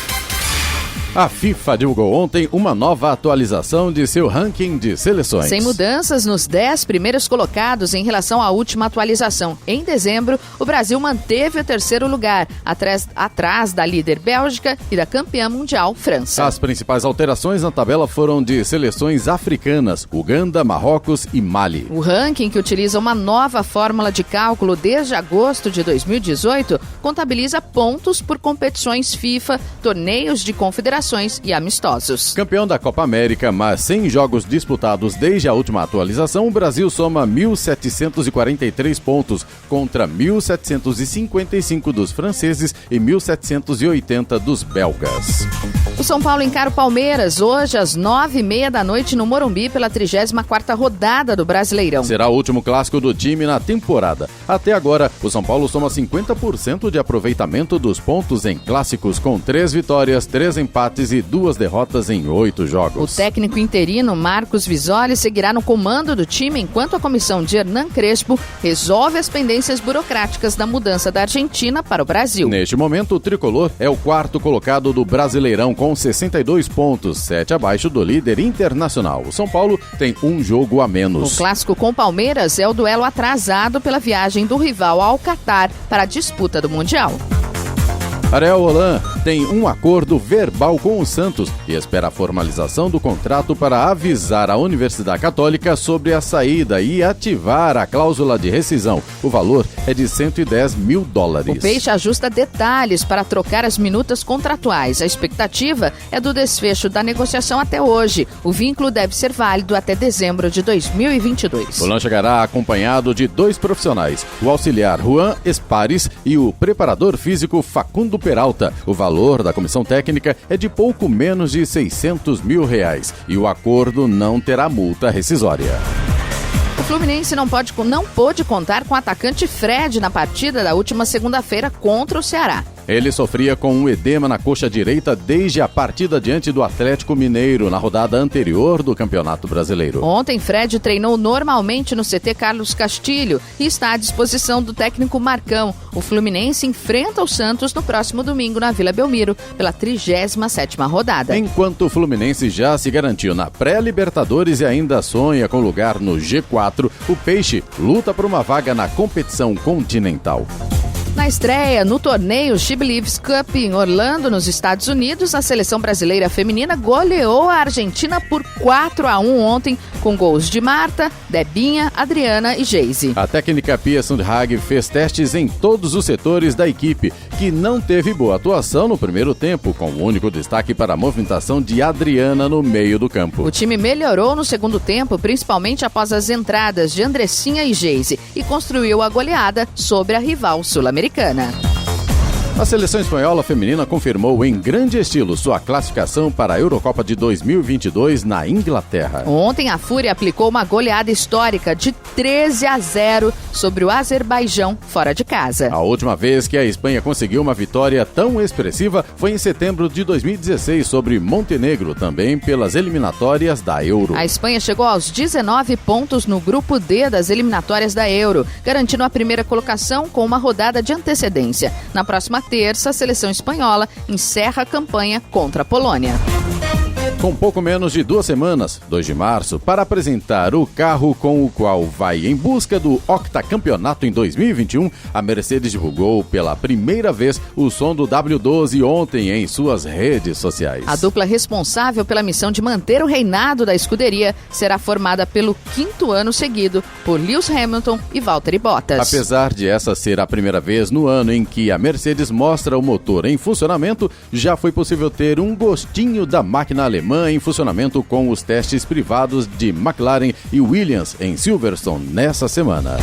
A FIFA divulgou ontem uma nova atualização de seu ranking de seleções. Sem mudanças nos 10 primeiros colocados em relação à última atualização. Em dezembro, o Brasil manteve o 3º lugar, atrás da líder Bélgica e da campeã mundial França. As principais alterações na tabela foram de seleções africanas, Uganda, Marrocos e Mali. O ranking, que utiliza uma nova fórmula de cálculo desde agosto de 2018, contabiliza pontos por competições FIFA, torneios de confederação e amistosos. Campeão da Copa América, mas sem jogos disputados desde a última atualização, o Brasil soma 1.743 pontos contra 1.755 dos franceses e 1.780 dos belgas. O São Paulo encara o Palmeiras hoje às 9h30 no Morumbi pela 34ª rodada do Brasileirão. Será o último clássico do time na temporada. Até agora, o São Paulo soma 50% de aproveitamento dos pontos em clássicos, com 3 vitórias, 3 empates e 2 derrotas em 8 jogos. O técnico interino Marcos Visoli seguirá no comando do time enquanto a comissão de Hernan Crespo resolve as pendências burocráticas da mudança da Argentina para o Brasil. Neste momento, o tricolor é o 4º colocado do Brasileirão com 62 pontos, 7 abaixo do líder Internacional. O São Paulo tem um jogo a menos. O clássico com Palmeiras é o duelo atrasado pela viagem do rival ao Catar para a disputa do Mundial. Ariel Holan tem um acordo verbal com o Santos e espera a formalização do contrato para avisar a Universidade Católica sobre a saída e ativar a cláusula de rescisão. O valor é de $110 mil. O Peixe ajusta detalhes para trocar as minutas contratuais. A expectativa é do desfecho da negociação até hoje. O vínculo deve ser válido até dezembro de 2022. Holan chegará acompanhado de 2 profissionais, o auxiliar Juan Espares e o preparador físico Facundo Peralta. O valor da comissão técnica é de pouco menos de R$600 mil e o acordo não terá multa rescisória. O Fluminense não pôde contar com o atacante Fred na partida da última segunda-feira contra o Ceará. Ele sofria com um edema na coxa direita desde a partida diante do Atlético Mineiro, na rodada anterior do Campeonato Brasileiro. Ontem, Fred treinou normalmente no CT Carlos Castilho e está à disposição do técnico Marcão. O Fluminense enfrenta o Santos no próximo domingo na Vila Belmiro, pela 37ª rodada. Enquanto o Fluminense já se garantiu na pré-Libertadores e ainda sonha com lugar no G4, o Peixe luta por uma vaga na competição continental. Na estreia no torneio She Believes Cup em Orlando, nos Estados Unidos, a seleção brasileira feminina goleou a Argentina por 4-1 ontem, com gols de Marta, Debinha, Adriana e Geise. A técnica Pia Sundhage fez testes em todos os setores da equipe, que não teve boa atuação no primeiro tempo, com o único destaque para a movimentação de Adriana no meio do campo. O time melhorou no segundo tempo, principalmente após as entradas de Andressinha e Geise, e construiu a goleada sobre a rival sul-americana. A seleção espanhola feminina confirmou em grande estilo sua classificação para a Eurocopa de 2022 na Inglaterra. Ontem a Fúria aplicou uma goleada histórica de 13-0 sobre o Azerbaijão fora de casa. A última vez que a Espanha conseguiu uma vitória tão expressiva foi em setembro de 2016 sobre Montenegro, também pelas eliminatórias da Euro. A Espanha chegou aos 19 pontos no grupo D das eliminatórias da Euro, garantindo a primeira colocação com uma rodada de antecedência. Na próxima terça, a seleção espanhola encerra a campanha contra a Polônia. Com pouco menos de 2 semanas, 2 de março, para apresentar o carro com o qual vai em busca do octacampeonato em 2021, a Mercedes divulgou pela primeira vez o som do W12 ontem em suas redes sociais. A dupla responsável pela missão de manter o reinado da escuderia será formada pelo 5º ano seguido por Lewis Hamilton e Valtteri Bottas. Apesar de essa ser a primeira vez no ano em que a Mercedes mostra o motor em funcionamento, já foi possível ter um gostinho da máquina alemã em funcionamento com os testes privados de McLaren e Williams em Silverstone nessa semana.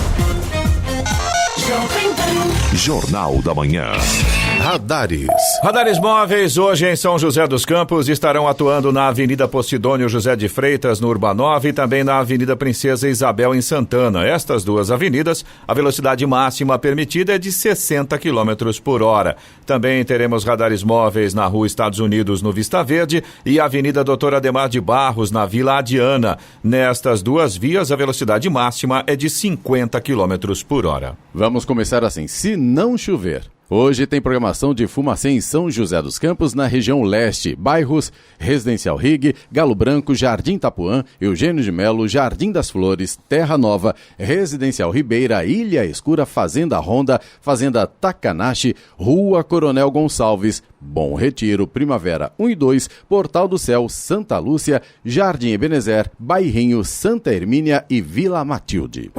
Jornal da Manhã. Radares. Radares móveis hoje em São José dos Campos estarão atuando na Avenida Posidônio José de Freitas, no Urbanov, e também na Avenida Princesa Isabel, em Santana. Estas duas avenidas, a velocidade máxima permitida é de 60 km por hora. Também teremos radares móveis na Rua Estados Unidos, no Vista Verde, e Avenida Doutor Ademar de Barros, na Vila Adiana. Nestas duas vias, a velocidade máxima é de 50 km por hora. Vamos começar assim, se não chover. Hoje tem programação de Fumacê em São José dos Campos, na região leste, bairros Residencial Rig, Galo Branco, Jardim Itapuã, Eugênio de Melo, Jardim das Flores, Terra Nova, Residencial Ribeira, Ilha Escura, Fazenda Ronda, Fazenda Takanashi, Rua Coronel Gonçalves, Bom Retiro, Primavera 1 e 2, Portal do Céu, Santa Lúcia, Jardim Ebenezer, Bairrinho, Santa Hermínia e Vila Matilde.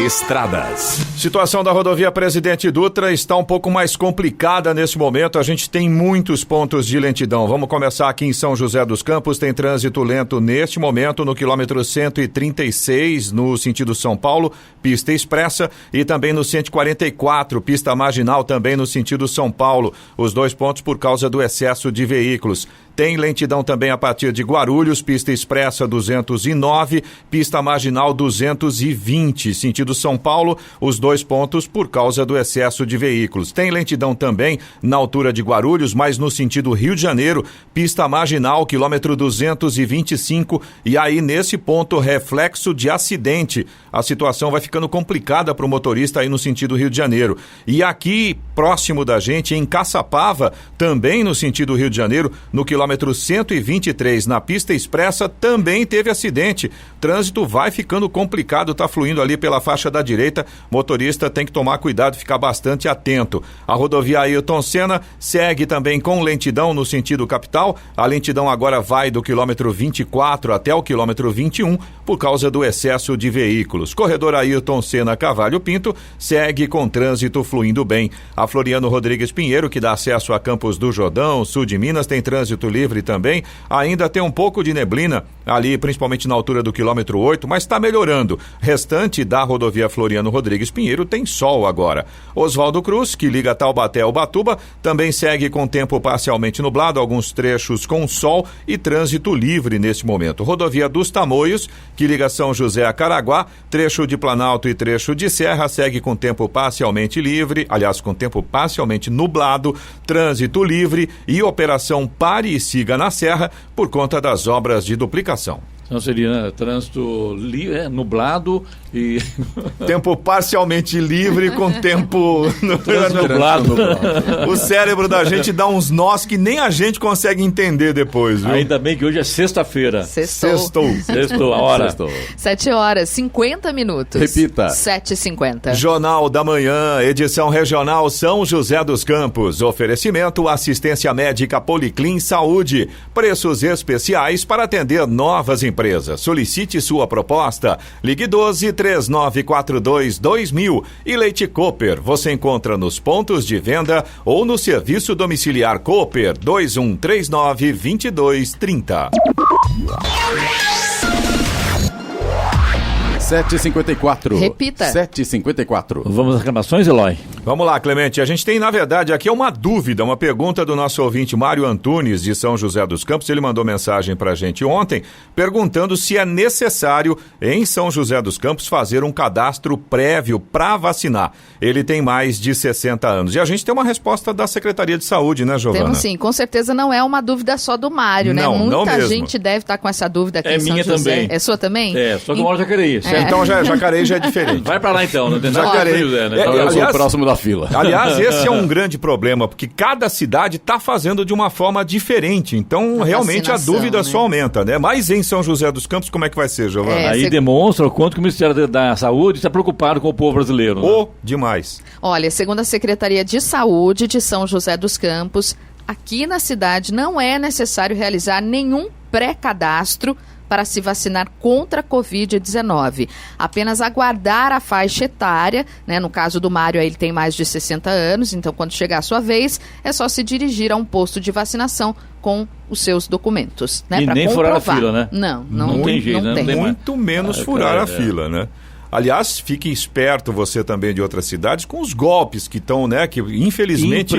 Estradas. Situação da rodovia Presidente Dutra está um pouco mais complicada nesse momento. A gente tem muitos pontos de lentidão. Vamos começar aqui em São José dos Campos. Tem trânsito lento neste momento no quilômetro 136, no sentido São Paulo, pista expressa, e também no 144, pista marginal, também no sentido São Paulo. Os 2 pontos por causa do excesso de veículos. Tem lentidão também a partir de Guarulhos, pista expressa 209, pista marginal 220, sentido São Paulo, os 2 pontos por causa do excesso de veículos. Tem lentidão também na altura de Guarulhos, mas no sentido Rio de Janeiro, pista marginal, quilômetro 225, e aí nesse ponto reflexo de acidente. A situação vai ficando complicada para o motorista aí no sentido Rio de Janeiro. E aqui, próximo da gente, em Caçapava, também no sentido Rio de Janeiro, no quilômetro 123, na pista expressa, também teve acidente. Trânsito vai ficando complicado, está fluindo ali pela faixa da direita. Motorista tem que tomar cuidado e ficar bastante atento. A rodovia Ailton Senna segue também com lentidão no sentido capital. A lentidão agora vai do quilômetro 24 até o quilômetro 21 por causa do excesso de veículos. Corredor Ailton Senna Cavalho Pinto segue com trânsito fluindo bem. A Floriano Rodrigues Pinheiro, que dá acesso a Campos do Jordão, sul de Minas, tem trânsito livre também. Ainda tem um pouco de neblina ali, principalmente na altura do quilômetro 8, mas está melhorando. Restante da rodovia Floriano Rodrigues Pinheiro tem sol agora. Oswaldo Cruz, que liga Taubaté ao Ubatuba, também segue com tempo parcialmente nublado, alguns trechos com sol e trânsito livre nesse momento. Rodovia dos Tamoios, que liga São José a Caraguá, trecho de Planalto e trecho de Serra, segue com tempo parcialmente livre, aliás, com tempo parcialmente nublado, trânsito livre e operação Pare e Siga na Serra por conta das obras de duplicação. Então seria trânsito nublado e... Tempo parcialmente livre com tempo nublado. O cérebro da gente dá uns nós que nem a gente consegue entender depois, viu? Ainda bem que hoje é sexta-feira. Sextou. A hora. 7h50. Repita. 7h50. Jornal da Manhã, edição regional São José dos Campos. Oferecimento assistência médica Policlin Saúde. Preços especiais para atender novas empresas. Solicite sua proposta. Ligue 12-3942-2000. E Leite Cooper, você encontra nos pontos de venda ou no serviço domiciliar Cooper 2139-2230. 7h54. Repita. 7h54. Vamos às reclamações, Eloy? Vamos lá, Clemente. A gente tem, na verdade, aqui uma dúvida, uma pergunta do nosso ouvinte Mário Antunes, de São José dos Campos. Ele mandou mensagem pra gente ontem, perguntando se é necessário, em São José dos Campos, fazer um cadastro prévio para vacinar. Ele tem mais de 60 anos. E a gente tem uma resposta da Secretaria de Saúde, né, Giovana? Temos sim. Com certeza não é uma dúvida só do Mário, né? Não, Muita não mesmo. gente deve estar com essa dúvida aqui em São minha José. também. É sua também? É, só que uma hora já queria ir, certo? Então Jacareí já é diferente. Vai pra lá então, não tem nada Jacareí. José, né? Então eu sou o próximo da fila. Aliás, esse é um grande problema, porque cada cidade está fazendo de uma forma diferente. Então, realmente, a dúvida só aumenta, né? Mas em São José dos Campos, como é que vai ser, Giovana? Aí demonstra o quanto que o Ministério da Saúde está preocupado com o povo brasileiro. Né? Demais. Olha, segundo a Secretaria de Saúde de São José dos Campos, aqui na cidade não é necessário realizar nenhum pré-cadastro para se vacinar contra a Covid-19. Apenas aguardar a faixa etária, né? No caso do Mário, ele tem mais de 60 anos, então quando chegar a sua vez, é só se dirigir a um posto de vacinação com os seus documentos, né? E nem furar a fila, né? Não tem jeito, não tem. Muito menos furar a fila, né? Aliás, fique esperto você também de outras cidades com os golpes que estão, né? Que infelizmente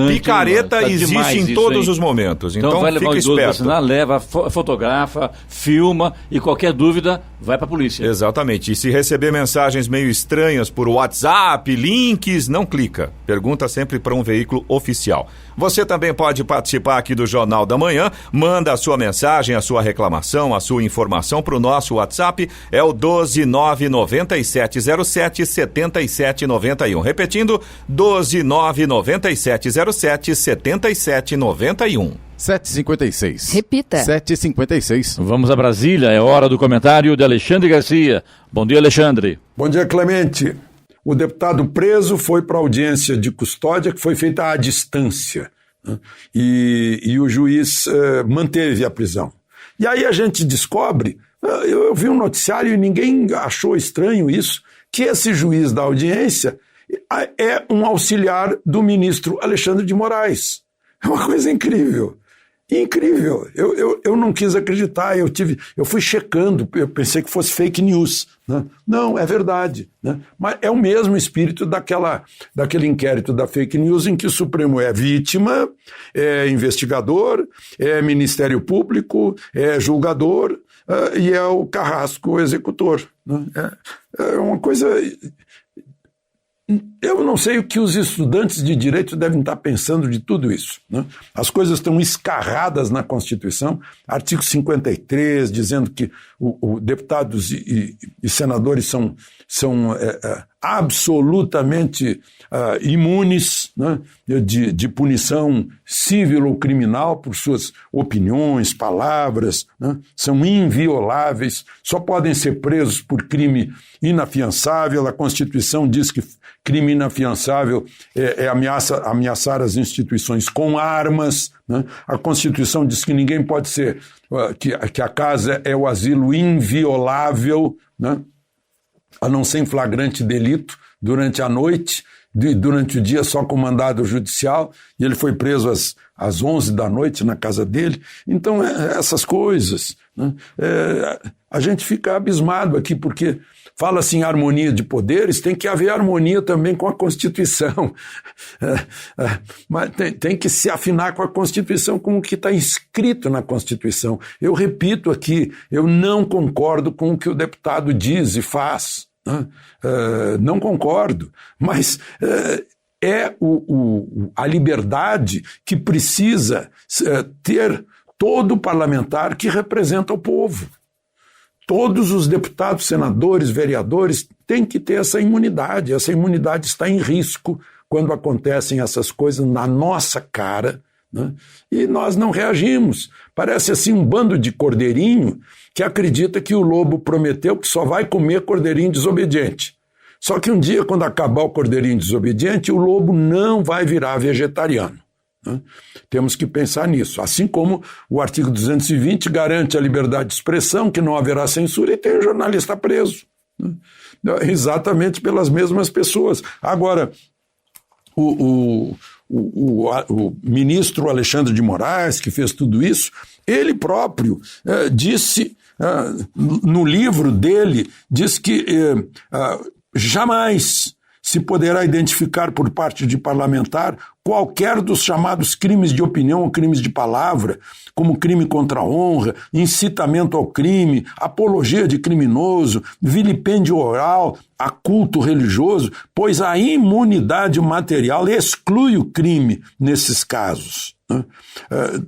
picareta existe em todos os momentos. Então vai levar fica o idoso esperto. vacinar, leva, fotografa, filma e qualquer dúvida vai para a polícia. Exatamente. E se receber mensagens meio estranhas por WhatsApp, links, não clica. Pergunta sempre para um veículo oficial. Você também pode participar aqui do Jornal da Manhã. Manda a sua mensagem, a sua reclamação, a sua informação para o nosso WhatsApp. É o 12997077791. Repetindo, 12997077791. 7h56. Repita. 7h56. Vamos a Brasília, é hora do comentário de Alexandre Garcia. Bom dia, Alexandre. Bom dia, Clemente. O deputado preso foi para a audiência de custódia que foi feita à distância, né? E o juiz manteve a prisão. E aí a gente descobre, eu vi um noticiário e ninguém achou estranho isso, que esse juiz da audiência é um auxiliar do ministro Alexandre de Moraes. É uma coisa incrível. Incrível. Eu não quis acreditar, eu fui checando, eu pensei que fosse fake news, né? Não, é verdade, né? Mas é o mesmo espírito daquele inquérito da fake news em que o Supremo é vítima, é investigador, é Ministério Público, é julgador e é o carrasco executor, né? É uma coisa... Eu não sei o que os estudantes de direito devem estar pensando de tudo isso, né? As coisas estão escarradas na Constituição, artigo 53, dizendo que deputados e senadores são absolutamente imunes, né, de punição civil ou criminal por suas opiniões, palavras, né, são invioláveis, só podem ser presos por crime inafiançável. A Constituição diz que crime inafiançável é ameaçar as instituições com armas, né? A Constituição diz que ninguém pode ser, que a casa é o asilo inviolável, né? A não ser em flagrante delito durante a noite, durante o dia só com mandado judicial, e ele foi preso às 11 da noite na casa dele. Então, essas coisas, né? A gente fica abismado aqui, porque fala-se em harmonia de poderes, tem que haver harmonia também com a Constituição. Mas tem que se afinar com a Constituição, com o que está inscrito na Constituição. Eu repito aqui, eu não concordo com o que o deputado diz e faz. Não concordo, mas a liberdade que precisa ter todo parlamentar que representa o povo. Todos os deputados, senadores, vereadores têm que ter essa imunidade. Essa imunidade está em risco quando acontecem essas coisas na nossa cara, né? E nós não reagimos. Parece assim um bando de cordeirinho que acredita que o lobo prometeu que só vai comer cordeirinho desobediente. Só que um dia, quando acabar o cordeirinho desobediente, o lobo não vai virar vegetariano, né? Temos que pensar nisso. Assim como o artigo 220 garante a liberdade de expressão, que não haverá censura, e tem um jornalista preso, né? Exatamente pelas mesmas pessoas. Agora, o ministro Alexandre de Moraes, que fez tudo isso, ele próprio disse, no livro dele, diz que jamais se poderá identificar por parte de parlamentar qualquer dos chamados crimes de opinião ou crimes de palavra, como crime contra a honra, incitamento ao crime, apologia de criminoso, vilipêndio oral a culto religioso, pois a imunidade material exclui o crime nesses casos. né?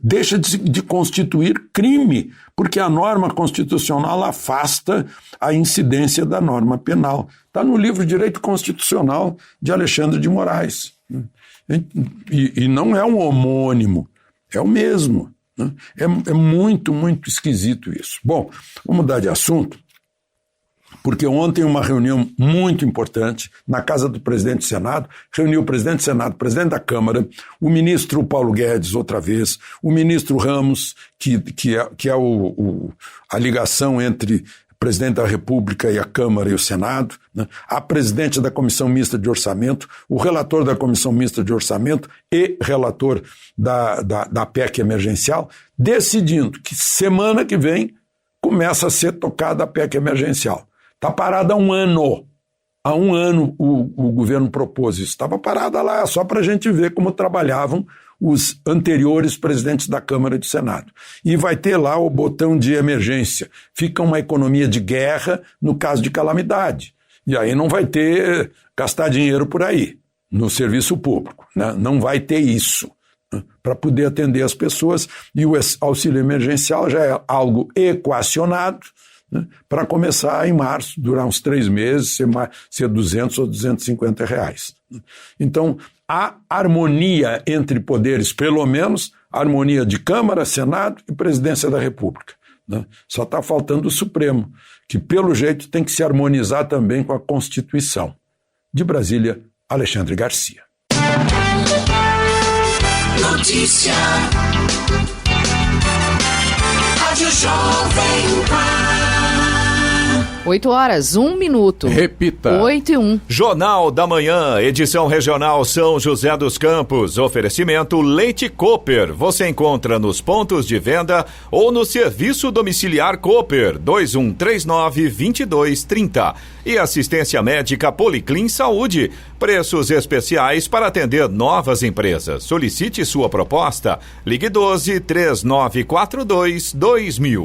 Deixa de constituir crime, porque a norma constitucional afasta a incidência da norma penal. Está no livro Direito Constitucional de Alexandre de Moraes. Né? E não é um homônimo, é o mesmo. Né? É muito, muito esquisito isso. Bom, vamos mudar de assunto, porque ontem uma reunião muito importante na casa do presidente do Senado, reuniu o presidente do Senado, o presidente da Câmara, o ministro Paulo Guedes outra vez, o ministro Ramos, que é a ligação entre o presidente da República e a Câmara e o Senado, né? A presidente da Comissão Mista de Orçamento, o relator da Comissão Mista de Orçamento e relator da PEC emergencial, decidindo que semana que vem começa a ser tocada a PEC emergencial. Está parada há um ano. Há um ano o governo propôs isso. Estava parada lá, só para a gente ver como trabalhavam os anteriores presidentes da Câmara e do Senado. E vai ter lá o botão de emergência. Fica uma economia de guerra no caso de calamidade. E aí não vai ter gastar dinheiro por aí, no serviço público. Né? Não vai ter isso, né? Para poder atender as pessoas. E o auxílio emergencial já é algo equacionado, né, para começar em março, durar uns 3 meses, ser 200 ou 250 reais. Então, há harmonia entre poderes, pelo menos harmonia de Câmara, Senado e Presidência da República. Né? Só está faltando o Supremo, que pelo jeito tem que se harmonizar também com a Constituição. De Brasília, Alexandre Garcia. Notícia. Rádio Jovem Pan. 8 horas, 1 minuto. Repita. 8 e 1. Jornal da Manhã, edição regional São José dos Campos. Oferecimento Leite Cooper. Você encontra nos pontos de venda ou no serviço domiciliar Cooper 2139-2230. E assistência médica Policlin Saúde. Preços especiais para atender novas empresas. Solicite sua proposta. Ligue 12 3942 2000.